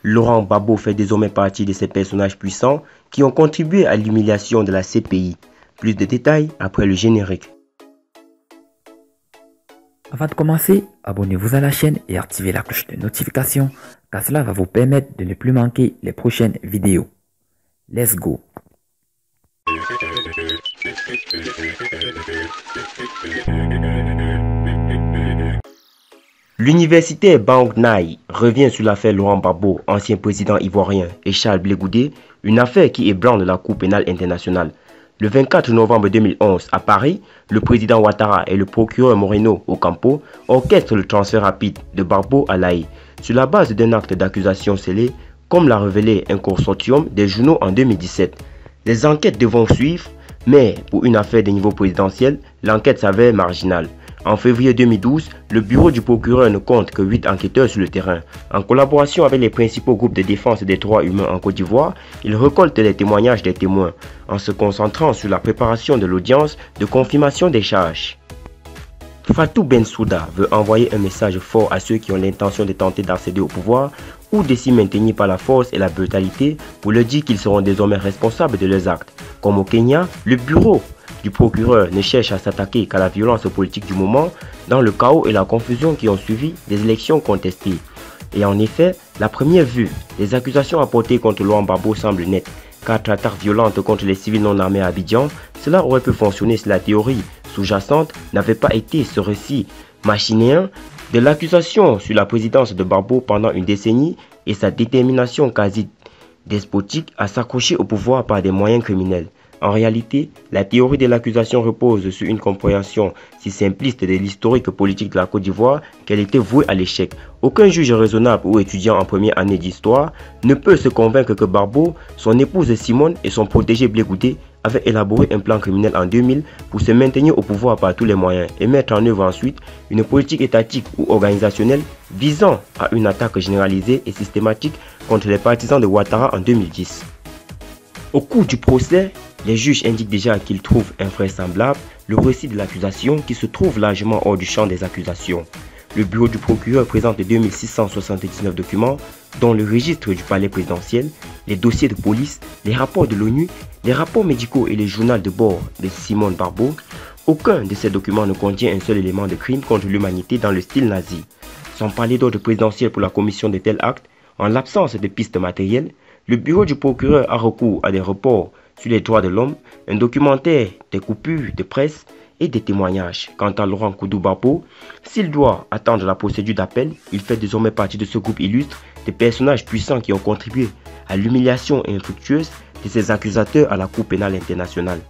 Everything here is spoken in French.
Laurent Gbagbo fait désormais partie de ces personnages puissants qui ont contribué à l'humiliation de la CPI. Plus de détails après le générique. Avant de commencer, abonnez-vous à la chaîne et activez la cloche de notification car cela va vous permettre de ne plus manquer les prochaines vidéos. Let's go! L'université Bang Nai revient sur l'affaire Laurent Gbagbo, ancien président ivoirien, et Charles Blé Goudé, une affaire qui ébranle la Cour pénale internationale. Le 24 novembre 2011, à Paris, le président Ouattara et le procureur Moreno Ocampo orchestrent le transfert rapide de Gbagbo à l'Haye, sur la base d'un acte d'accusation scellé, comme l'a révélé un consortium des journaux en 2017. Les enquêtes devront suivre, mais pour une affaire de niveau présidentiel, l'enquête s'avère marginale. En février 2012, le bureau du procureur ne compte que 8 enquêteurs sur le terrain. En collaboration avec les principaux groupes de défense des droits humains en Côte d'Ivoire, il récolte les témoignages des témoins, en se concentrant sur la préparation de l'audience de confirmation des charges. Fatou Bensouda veut envoyer un message fort à ceux qui ont l'intention de tenter d'accéder au pouvoir ou de s'y maintenir par la force et la brutalité pour leur dire qu'ils seront désormais responsables de leurs actes. Comme au Kenya, le bureau du procureur ne cherche à s'attaquer qu'à la violence politique du moment, dans le chaos et la confusion qui ont suivi des élections contestées. Et en effet, la première vue, les accusations apportées contre Laurent Gbagbo semblent nettes, car attaque violente contre les civils non armés à Abidjan, cela aurait pu fonctionner si la théorie sous-jacente n'avait pas été ce récit machinéen de l'accusation sur la présidence de Gbagbo pendant une décennie et sa détermination quasi despotique à s'accrocher au pouvoir par des moyens criminels. En réalité, la théorie de l'accusation repose sur une compréhension si simpliste de l'historique politique de la Côte d'Ivoire qu'elle était vouée à l'échec. Aucun juge raisonnable ou étudiant en première année d'histoire ne peut se convaincre que Gbagbo, son épouse Simone et son protégé Blé Goudé avaient élaboré un plan criminel en 2000 pour se maintenir au pouvoir par tous les moyens et mettre en œuvre ensuite une politique étatique ou organisationnelle visant à une attaque généralisée et systématique contre les partisans de Ouattara en 2010. Au cours du procès, les juges indiquent déjà qu'ils trouvent invraisemblable le récit de l'accusation qui se trouve largement hors du champ des accusations. Le bureau du procureur présente 2679 documents, dont le registre du palais présidentiel, les dossiers de police, les rapports de l'ONU, les rapports médicaux et les journaux de bord de Simone Gbagbo. Aucun de ces documents ne contient un seul élément de crime contre l'humanité dans le style nazi. Sans parler d'ordre présidentiel pour la commission de tels actes, en l'absence de pistes matérielles, le bureau du procureur a recours à des rapports sur les droits de l'homme, un documentaire, des coupures de presse et des témoignages. Quant à Laurent Gbagbo, s'il doit attendre la procédure d'appel, il fait désormais partie de ce groupe illustre de personnages puissants qui ont contribué à l'humiliation infructueuse de ses accusateurs à la Cour pénale internationale.